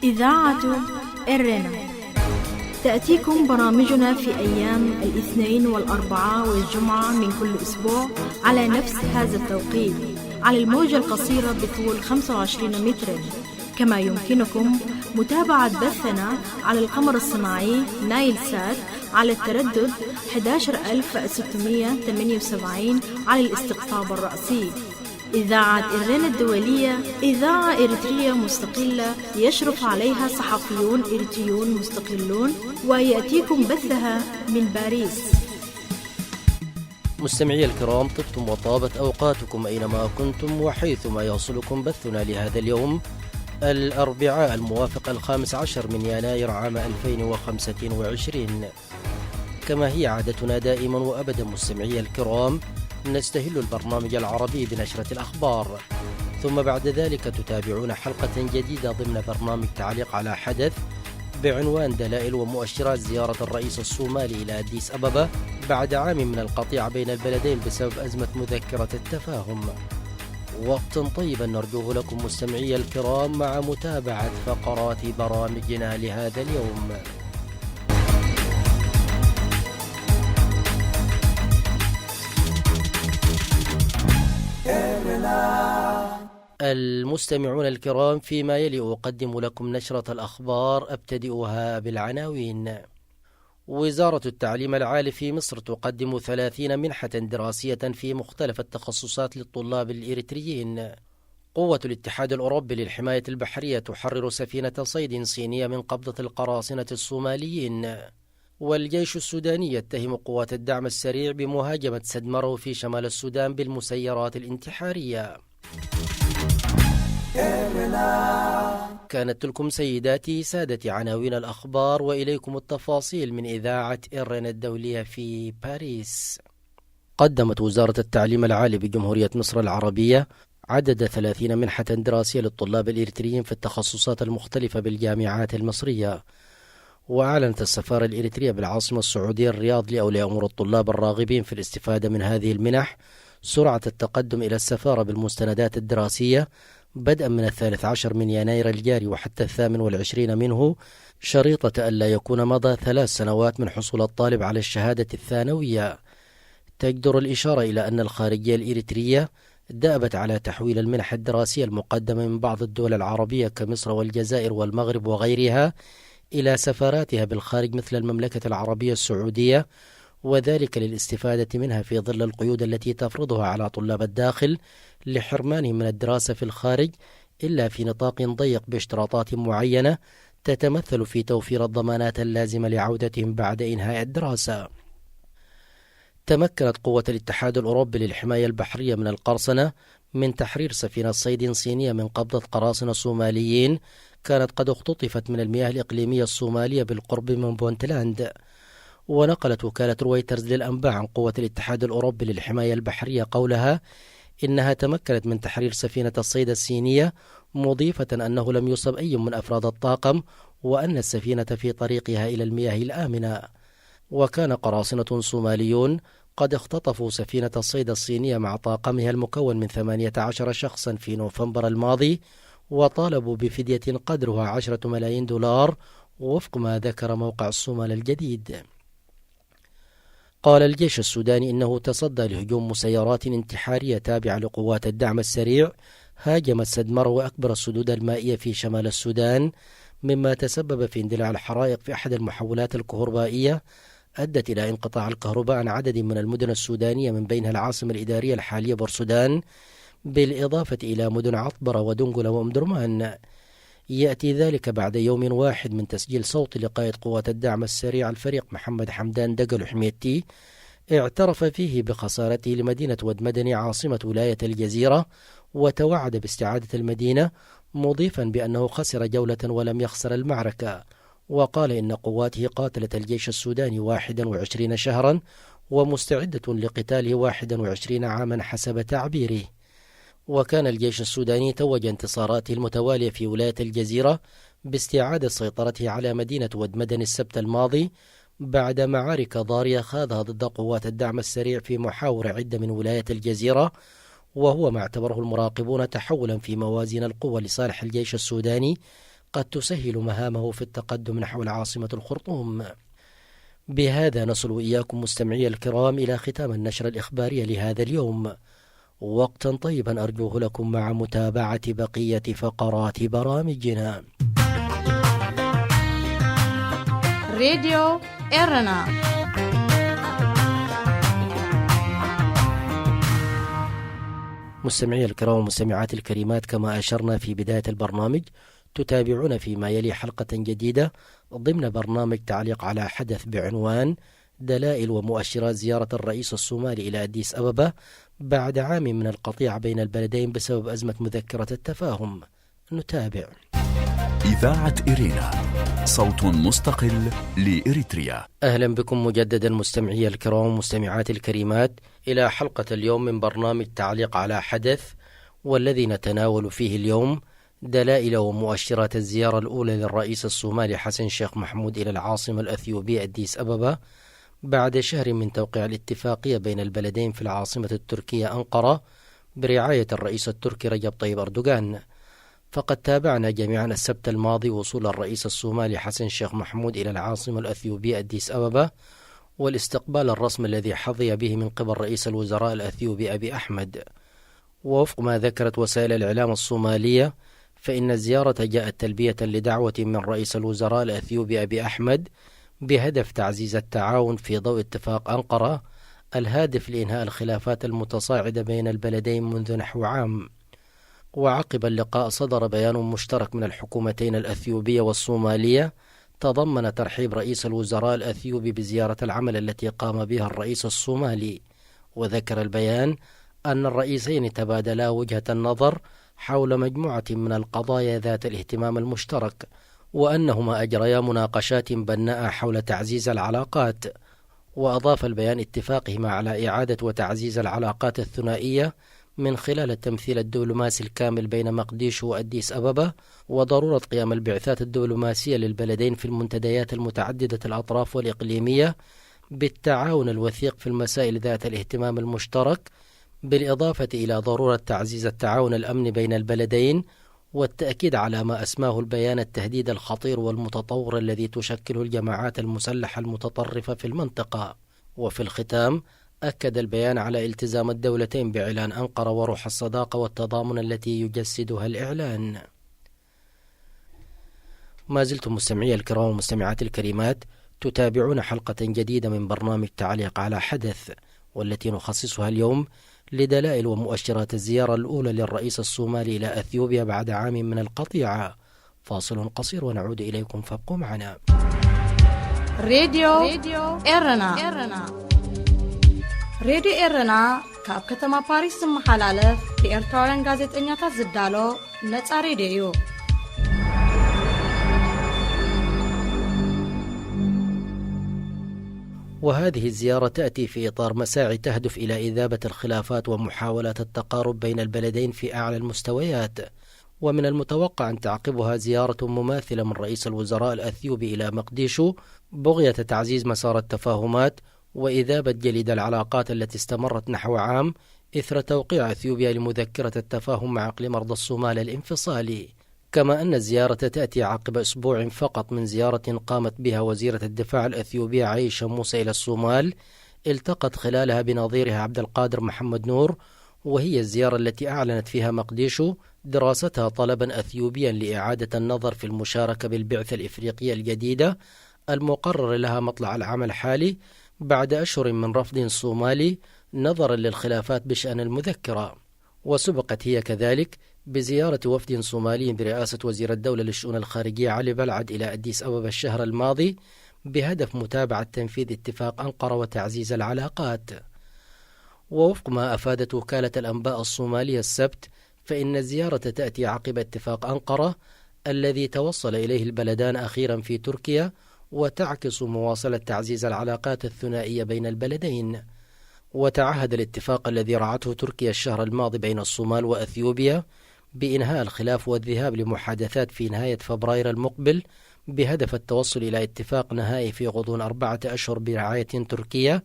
إذاعة إرنا تأتيكم برامجنا في أيام الاثنين والأربعاء والجمعة من كل أسبوع على نفس هذا التوقيت على الموجة القصيرة بطول 25 متر. كما يمكنكم متابعة بثنا على القمر الصناعي نايل سات على التردد 11678 على الاستقطاب الرأسي. إذاعة إرنا الدولية إذاعة إريترية مستقلة يشرف عليها صحفيون إريتريون مستقلون، ويأتيكم بثها من باريس. مستمعي الكرام، طبتم وطابت أوقاتكم أينما كنتم وحيثما يوصلكم بثنا لهذا اليوم الأربعاء الموافق 15 من يناير عام 2025. كما هي عادتنا دائما وأبدا مستمعي الكرام، نستهل البرنامج العربي بنشرة الأخبار، ثم بعد ذلك تتابعون حلقة جديدة ضمن برنامج تعليق على حدث بعنوان دلائل ومؤشرات زيارة الرئيس الصومالي إلى أديس أبابا بعد عام من القطيعة بين البلدين بسبب أزمة مذكرة التفاهم. وقتا طيبا نرجوه لكم مستمعي الكرام مع متابعة فقرات برامجنا لهذا اليوم. المستمعون الكرام، فيما يلي أقدم لكم نشرة الأخبار أبتدئها بالعناوين. وزارة التعليم العالي في مصر تقدم 30 منحة دراسية في مختلف التخصصات للطلاب الإريتريين. قوة الاتحاد الأوروبي للحماية البحرية تحرر سفينة صيد صينية من قبضة القراصنة الصوماليين. والجيش السوداني يتهم قوات الدعم السريع بمهاجمة سدمرو في شمال السودان بالمسيرات الانتحارية. كانت تلكم سيداتي سادتي عناوين الأخبار، وإليكم التفاصيل من إذاعة إرنا الدولية في باريس. قدمت وزارة التعليم العالي بجمهورية مصر العربية عدد 30 منحة دراسية للطلاب الإريتريين في التخصصات المختلفة بالجامعات المصرية. وأعلنت السفارة الإريترية بالعاصمة السعودية الرياض لأولياء أمور الطلاب الراغبين في الاستفادة من هذه المنح سرعة التقدم إلى السفارة بالمستندات الدراسية بدءا من 13 من يناير الجاري وحتى 28 منه، شريطة ألا يكون مضى 3 سنوات من حصول الطالب على الشهادة الثانوية. تجدر الإشارة إلى أن الخارجية الإريترية دأبت على تحويل المنح الدراسية المقدمة من بعض الدول العربية كمصر والجزائر والمغرب وغيرها إلى سفاراتها بالخارج مثل المملكة العربية السعودية، وذلك للاستفادة منها في ظل القيود التي تفرضها على طلاب الداخل لحرمانهم من الدراسة في الخارج إلا في نطاق ضيق باشتراطات معينة تتمثل في توفير الضمانات اللازمة لعودتهم بعد إنهاء الدراسة. تمكنت قوة الاتحاد الأوروبي للحماية البحرية من القرصنة من تحرير سفينة صيد صينية من قبضة قراصنة صوماليين كانت قد اختطفت من المياه الإقليمية الصومالية بالقرب من بونتلاند. ونقلت وكالة رويترز للأنباء عن قوة الاتحاد الأوروبي للحماية البحرية قولها إنها تمكنت من تحرير سفينة الصيد الصينية، مضيفة أنه لم يصب أي من أفراد الطاقم وأن السفينة في طريقها إلى المياه الآمنة. وكان قراصنة صوماليون قد اختطفوا سفينة الصيد الصينية مع طاقمها المكون من 18 شخصا في نوفمبر الماضي، وطالبوا بفدية قدرها 10 ملايين دولار وفق ما ذكر موقع الصومال الجديد. قال الجيش السوداني إنه تصدى لهجوم مسيرات انتحارية تابعة لقوات الدعم السريع هاجمت سدمرو وأكبر السدود المائية في شمال السودان، مما تسبب في اندلاع الحرائق في أحد المحولات الكهربائية أدت إلى انقطاع الكهرباء عن عدد من المدن السودانية من بينها العاصمة الإدارية الحالية بورسودان، بالإضافة إلى مدن عطبرة ودنقلة وأمدرمان. يأتي ذلك بعد يوم واحد من تسجيل صوت لقائد قوات الدعم السريع الفريق محمد حمدان دقل حميتي اعترف فيه بخسارته لمدينة ودمدني عاصمة ولاية الجزيرة، وتوعد باستعادة المدينة، مضيفا بأنه خسر جولة ولم يخسر المعركة. وقال إن قواته قاتلت الجيش السوداني 21 شهرا ومستعدة لقتاله 21 عاما حسب تعبيره. وكان الجيش السوداني توج انتصاراته المتوالية في ولاية الجزيرة باستعادة سيطرته على مدينة ودمدن السبت الماضي بعد معارك ضارية خاضها ضد قوات الدعم السريع في محاور عدة من ولاية الجزيرة، وهو ما اعتبره المراقبون تحولا في موازين القوى لصالح الجيش السوداني قد تسهل مهامه في التقدم نحو العاصمة الخرطوم. بهذا نصل إياكم مستمعي الكرام إلى ختام النشرة الإخبارية لهذا اليوم. وقتا طيبا أرجوه لكم مع متابعة بقية فقرات برامجنا. راديو إيرنا. مستمعي الكرام ومستمعات الكريمات، كما أشرنا في بداية البرنامج، تتابعون فيما يلي حلقة جديدة ضمن برنامج تعليق على حدث بعنوان دلائل ومؤشرات زيارة الرئيس الصومالي إلى أديس أبابا بعد عام من القطيعة بين البلدين بسبب أزمة مذكرة التفاهم. نتابع. إذاعة إيرينا، صوت مستقل لإريتريا. أهلا بكم مجددا مستمعي الكرام ومستمعات الكريمات إلى حلقة اليوم من برنامج تعليق على حدث، والذي نتناول فيه اليوم دلائل ومؤشرات الزيارة الأولى للرئيس الصومالي حسن شيخ محمود إلى العاصمة الأثيوبية أديس أبابا بعد شهر من توقيع الاتفاقية بين البلدين في العاصمة التركية أنقرة برعاية الرئيس التركي رجب طيب أردوغان. فقد تابعنا جميعا السبت الماضي وصول الرئيس الصومالي حسن شيخ محمود إلى العاصمة الأثيوبية أديس أبابا والاستقبال الرسمي الذي حظي به من قبل رئيس الوزراء الأثيوبي أبي أحمد. ووفق ما ذكرت وسائل الإعلام الصومالية، فإن الزيارة جاءت تلبية لدعوة من رئيس الوزراء الأثيوبي أبي أحمد بهدف تعزيز التعاون في ضوء اتفاق أنقرة الهادف لإنهاء الخلافات المتصاعدة بين البلدين منذ نحو عام. وعقب اللقاء صدر بيان مشترك من الحكومتين الأثيوبية والصومالية تضمن ترحيب رئيس الوزراء الأثيوبي بزيارة العمل التي قام بها الرئيس الصومالي. وذكر البيان أن الرئيسين تبادلا وجهة النظر حول مجموعة من القضايا ذات الاهتمام المشترك، وأنهما أجريا مناقشات بناءة حول تعزيز العلاقات. وأضاف البيان اتفاقهما على إعادة وتعزيز العلاقات الثنائية من خلال التمثيل الدبلوماسي الكامل بين مقديشو وأديس أبابا، وضرورة قيام البعثات الدبلوماسية للبلدين في المنتديات المتعددة الأطراف والإقليمية بالتعاون الوثيق في المسائل ذات الاهتمام المشترك، بالإضافة إلى ضرورة تعزيز التعاون الأمني بين البلدين والتأكيد على ما أسماه البيان التهديد الخطير والمتطور الذي تشكله الجماعات المسلحة المتطرفة في المنطقة. وفي الختام أكد البيان على التزام الدولتين بإعلان أنقرة وروح الصداقة والتضامن التي يجسدها الإعلان. ما زلتم مستمعي الكرام ومستمعات الكريمات تتابعون حلقة جديدة من برنامج تعليق على حدث، والتي نخصصها اليوم لدلائل ومؤشرات الزيارة الأولى للرئيس الصومالي إلى أثيوبيا بعد عام من القطيعة. فاصل قصير ونعود إليكم، فابقوا معنا. راديو إيرنا. راديو إيرنا كاب كتما باريس محلالة لإرتارن غازيتنياتا زدالو نتا راديو. وهذه الزيارة تأتي في إطار مساعي تهدف إلى إذابة الخلافات ومحاولات التقارب بين البلدين في أعلى المستويات. ومن المتوقع أن تعقبها زيارة مماثلة من رئيس الوزراء الأثيوبي إلى مقديشو بغية تعزيز مسار التفاهمات وإذابة جليد العلاقات التي استمرت نحو عام إثر توقيع أثيوبيا لمذكرة التفاهم مع إقليم أرض الصومال الانفصالي. كما أن الزيارة تأتي عقب أسبوع فقط من زيارة قامت بها وزيرة الدفاع الأثيوبية عائشة موسى إلى الصومال، التقت خلالها بنظيرها عبد القادر محمد نور، وهي الزيارة التي أعلنت فيها مقديشو دراستها طلبا أثيوبيا لإعادة النظر في المشاركة بالبعثة الإفريقية الجديدة المقرر لها مطلع العام الحالي بعد أشهر من رفض صومالي نظرا للخلافات بشأن المذكرة. وسبقت هي كذلك بزيارة وفد صومالي برئاسة وزير الدولة للشؤون الخارجية علي بلعد إلى أديس أبابا الشهر الماضي بهدف متابعة تنفيذ اتفاق أنقرة وتعزيز العلاقات. ووفق ما أفادت وكالة الأنباء الصومالية السبت، فإن الزيارة تأتي عقب اتفاق أنقرة الذي توصل إليه البلدان أخيرا في تركيا، وتعكس مواصلة تعزيز العلاقات الثنائية بين البلدين. وتعهد الاتفاق الذي رعته تركيا الشهر الماضي بين الصومال وأثيوبيا بإنهاء الخلاف والذهاب لمحادثات في نهاية فبراير المقبل بهدف التوصل إلى اتفاق نهائي في غضون 4 أشهر برعاية تركيا،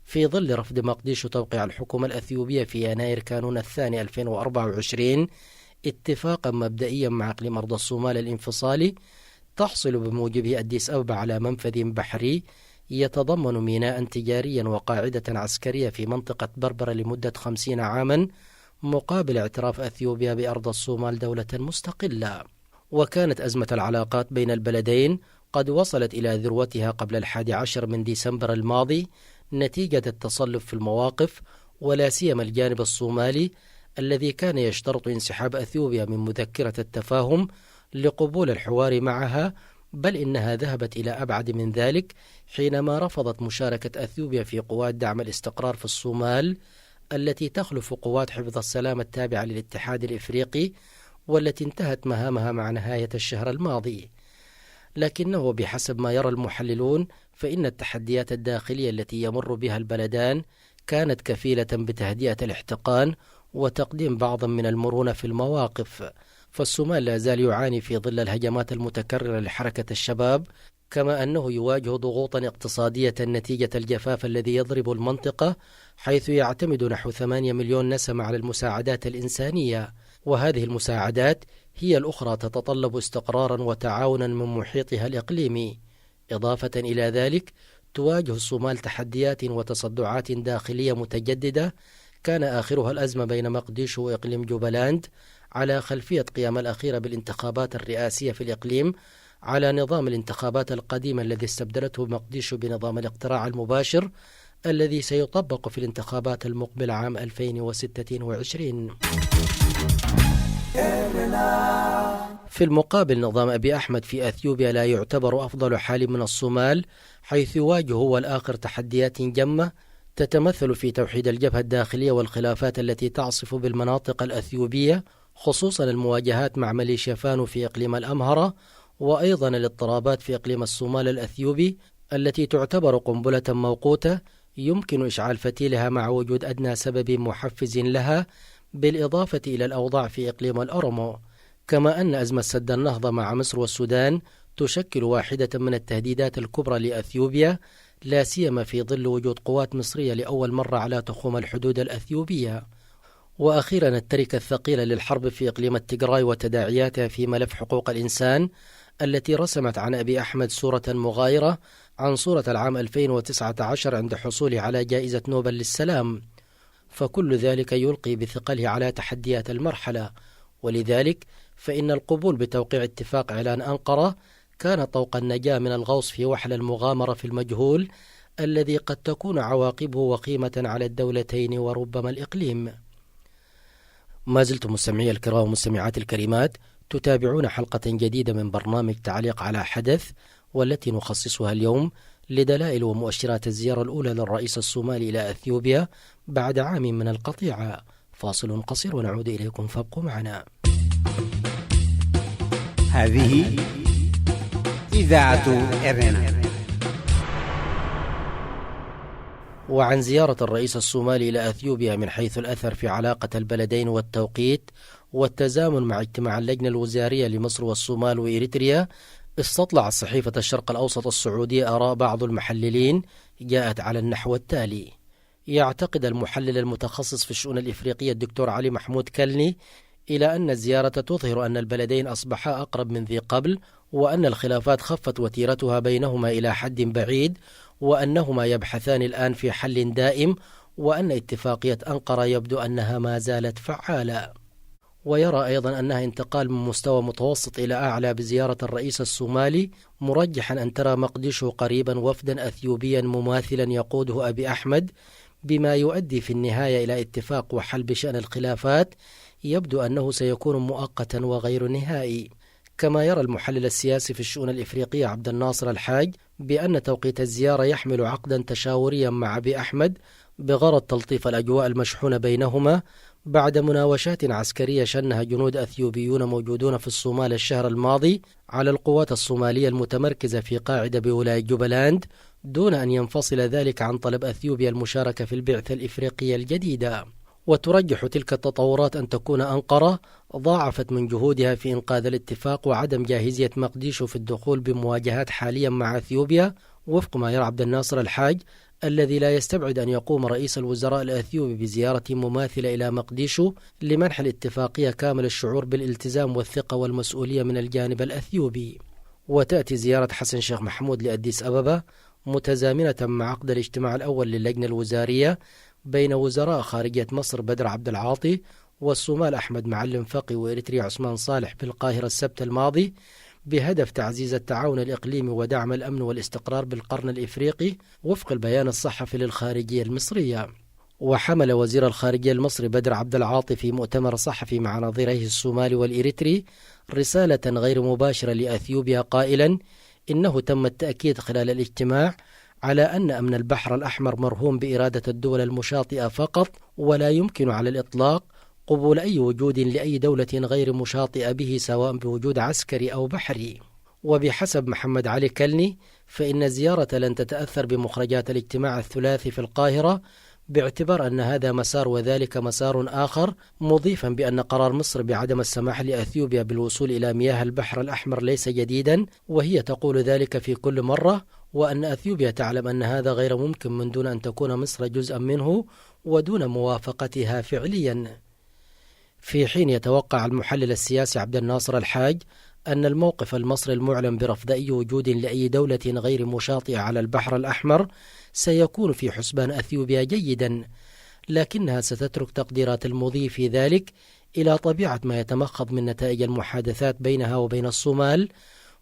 في ظل رفض مقديشو توقيع الحكومة الأثيوبية في يناير كانون الثاني 2024 اتفاقا مبدئيا مع إقليم أرض الصومال الانفصالي تحصل بموجبه أديس أبابا على منفذ بحري يتضمن ميناء تجاريا وقاعدة عسكرية في منطقة بربرة لمدة 50 عاما مقابل اعتراف أثيوبيا بأرض الصومال دولة مستقلة. وكانت أزمة العلاقات بين البلدين قد وصلت إلى ذروتها قبل 11 من ديسمبر الماضي نتيجة التصلب في المواقف، ولا سيما الجانب الصومالي الذي كان يشترط انسحاب أثيوبيا من مذكرة التفاهم لقبول الحوار معها، بل إنها ذهبت إلى أبعد من ذلك حينما رفضت مشاركة أثيوبيا في قوات دعم الاستقرار في الصومال التي تخلف قوات حفظ السلام التابعة للاتحاد الإفريقي، والتي انتهت مهامها مع نهاية الشهر الماضي. لكنه بحسب ما يرى المحللون فإن التحديات الداخلية التي يمر بها البلدان كانت كفيلة بتهدئة الاحتقان وتقديم بعض من المرونة في المواقف. فالصومال لا زال يعاني في ظل الهجمات المتكررة لحركة الشباب، كما أنه يواجه ضغوطا اقتصادية نتيجة الجفاف الذي يضرب المنطقة، حيث يعتمد نحو 8 مليون نسمة على المساعدات الإنسانية، وهذه المساعدات هي الأخرى تتطلب استقرارا وتعاونا من محيطها الإقليمي. إضافة إلى ذلك تواجه الصومال تحديات وتصدعات داخلية متجددة، كان آخرها الأزمة بين مقديشو وإقليم جوبالاند على خلفية قيام الأخيرة بالانتخابات الرئاسية في الإقليم على نظام الانتخابات القديم الذي استبدلته مقديشو بنظام الاقتراع المباشر الذي سيطبق في الانتخابات المقبلة عام 2026. في المقابل نظام أبي أحمد في أثيوبيا لا يعتبر أفضل حال من الصومال، حيث يواجه هو الآخر تحديات جمة تتمثل في توحيد الجبهة الداخلية والخلافات التي تعصف بالمناطق الأثيوبية، خصوصا المواجهات مع ميليشيا فانو في إقليم الأمهرة، وأيضا الاضطرابات في إقليم الصومال الأثيوبي التي تعتبر قنبلة موقوتة يمكن إشعال فتيلها مع وجود أدنى سبب محفز لها، بالإضافة إلى الأوضاع في إقليم الأورمو. كما أن أزمة سد النهضة مع مصر والسودان تشكل واحدة من التهديدات الكبرى لأثيوبيا، لا سيما في ظل وجود قوات مصرية لأول مرة على تخوم الحدود الأثيوبية. وأخيرا التركة الثقيلة للحرب في إقليم التجراي وتداعياتها في ملف حقوق الإنسان التي رسمت عن أبي أحمد صورة مغايرة عن صورة العام 2019 عند حصوله على جائزة نوبل للسلام، فكل ذلك يلقي بثقله على تحديات المرحلة. ولذلك فإن القبول بتوقيع اتفاق إعلان أنقرة كان طوق النجاة من الغوص في وحل المغامرة في المجهول الذي قد تكون عواقبه وخيمة على الدولتين وربما الإقليم. ما زلتم مستمعي الكرام ومستمعات الكريمات تتابعون حلقة جديدة من برنامج تعليق على حدث، والتي نخصصها اليوم لدلائل ومؤشرات الزيارة الأولى للرئيس الصومالي إلى أثيوبيا بعد عام من القطيعة. فاصل قصير ونعود إليكم، فابقوا معنا. هذه إذاعة إرنا. وعن زيارة الرئيس الصومالي إلى أثيوبيا من حيث الأثر في علاقة البلدين والتوقيت والتزامن مع اجتماع اللجنة الوزارية لمصر والصومال وإريتريا، استطلعت صحيفة الشرق الأوسط السعودية آراء بعض المحللين جاءت على النحو التالي: يعتقد المحلل المتخصص في الشؤون الإفريقية الدكتور علي محمود كلني إلى أن الزيارة تظهر أن البلدين أصبحا أقرب من ذي قبل، وأن الخلافات خفت وتيرتها بينهما إلى حد بعيد، وأنهما يبحثان الآن في حل دائم، وأن اتفاقية أنقرة يبدو أنها ما زالت فعالة. ويرى أيضا أنها انتقال من مستوى متوسط إلى أعلى بزيارة الرئيس الصومالي، مرجحا أن ترى مقديشو قريبا وفدا أثيوبيا مماثلا يقوده أبي أحمد، بما يؤدي في النهاية إلى اتفاق وحل بشأن الخلافات يبدو أنه سيكون مؤقتا وغير نهائي. كما يرى المحلل السياسي في الشؤون الإفريقية عبد الناصر الحاج بأن توقيت الزيارة يحمل عقدا تشاوريا مع أبي أحمد بغرض تلطيف الأجواء المشحونة بينهما بعد مناوشات عسكرية شنها جنود أثيوبيون موجودون في الصومال الشهر الماضي على القوات الصومالية المتمركزة في قاعدة بولاية جوبالاند، دون أن ينفصل ذلك عن طلب أثيوبيا المشاركة في البعثة الإفريقية الجديدة. وترجح تلك التطورات أن تكون أنقرة ضاعفت من جهودها في إنقاذ الاتفاق وعدم جاهزية مقديشو في الدخول بمواجهات حاليا مع أثيوبيا، وفق ما يرى عبد الناصر الحاج الذي لا يستبعد أن يقوم رئيس الوزراء الأثيوبي بزيارة مماثلة إلى مقديشو لمنح الاتفاقية كامل الشعور بالالتزام والثقة والمسؤولية من الجانب الأثيوبي. وتأتي زيارة حسن شيخ محمود لأديس أبابا متزامنة مع عقد الاجتماع الأول للجنة الوزارية بين وزراء خارجية مصر بدر عبد العاطي والصومال أحمد معلم فقي وإريتريا عثمان صالح بالقاهرة السبت الماضي بهدف تعزيز التعاون الإقليمي ودعم الأمن والاستقرار بالقرن الإفريقي وفق البيان الصحفي للخارجية المصرية. وحمل وزير الخارجية المصري بدر عبد العاطي في مؤتمر صحفي مع نظيريه الصومالي والإريتري رسالة غير مباشرة لأثيوبيا قائلا إنه تم التأكيد خلال الاجتماع على أن أمن البحر الأحمر مرهون بإرادة الدول المشاطئة فقط، ولا يمكن على الإطلاق قبول أي وجود لأي دولة غير مشاطئة به سواء بوجود عسكري أو بحري. وبحسب محمد علي كلني فإن الزيارة لن تتأثر بمخرجات الاجتماع الثلاثي في القاهرة باعتبار أن هذا مسار وذلك مسار آخر، مضيفا بأن قرار مصر بعدم السماح لأثيوبيا بالوصول إلى مياه البحر الأحمر ليس جديدا، وهي تقول ذلك في كل مرة، وأن أثيوبيا تعلم أن هذا غير ممكن من دون أن تكون مصر جزءا منه ودون موافقتها فعليا. في حين يتوقع المحلل السياسي عبد الناصر الحاج أن الموقف المصري المعلن برفض أي وجود لأي دولة غير مشاطئة على البحر الأحمر سيكون في حسبان أثيوبيا جيدا، لكنها ستترك تقديرات المضي في ذلك إلى طبيعة ما يتمخض من نتائج المحادثات بينها وبين الصومال،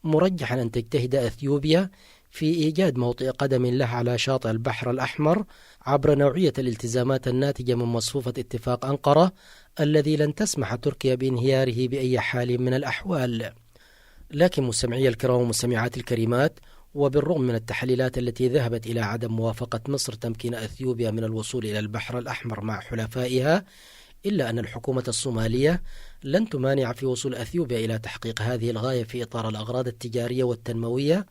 مرجحا أن تجتهد أثيوبيا في إيجاد موطئ قدم له على شاطئ البحر الأحمر عبر نوعية الالتزامات الناتجة من مصفوفة اتفاق أنقرة الذي لن تسمح تركيا بانهياره بأي حال من الأحوال. لكن مستمعي الكرام ومستمعات الكريمات، وبالرغم من التحليلات التي ذهبت إلى عدم موافقة مصر تمكين أثيوبيا من الوصول إلى البحر الأحمر مع حلفائها، إلا أن الحكومة الصومالية لن تمانع في وصول أثيوبيا إلى تحقيق هذه الغاية في إطار الأغراض التجارية والتنموية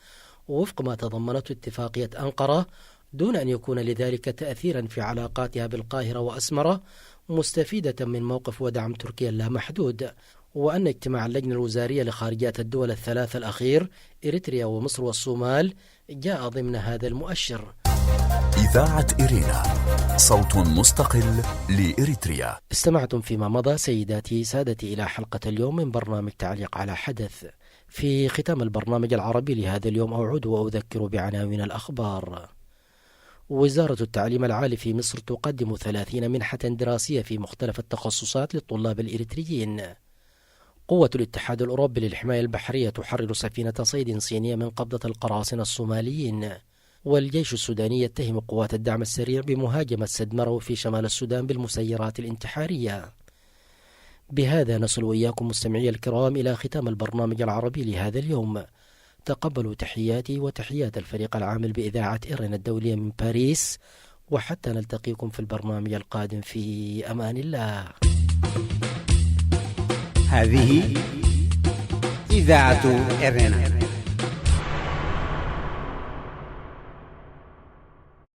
وفق ما تضمنته اتفاقية أنقرة، دون أن يكون لذلك تأثيرا في علاقاتها بالقاهرة وأسمرة، مستفيدة من موقف ودعم تركيا اللامحدود. وأن اجتماع اللجنة الوزارية لخارجيات الدول الثلاثة الأخير إريتريا ومصر والصومال جاء ضمن هذا المؤشر. إذاعة إرينا، صوت مستقل لإريتريا. استمعتم فيما مضى سيداتي سادتي إلى حلقة اليوم من برنامج تعليق على حدث. في ختام البرنامج العربي لهذا اليوم أعود وأذكر بعناوين الأخبار. وزارة التعليم العالي في مصر تقدم 30 منحة دراسية في مختلف التخصصات للطلاب الإريتريين. قوة الاتحاد الأوروبي للحماية البحرية تحرر سفينة صيد صينية من قبضة القراصنة الصوماليين. والجيش السوداني يتهم قوات الدعم السريع بمهاجمة سد مرو في شمال السودان بالمسيرات الانتحارية. بهذا نصل وإياكم مستمعي الكرام إلى ختام البرنامج العربي لهذا اليوم. تقبلوا تحياتي وتحيات الفريق العامل بإذاعة إرنا الدولية من باريس، وحتى نلتقيكم في البرنامج القادم في أمان الله. هذه إذاعة إرنا.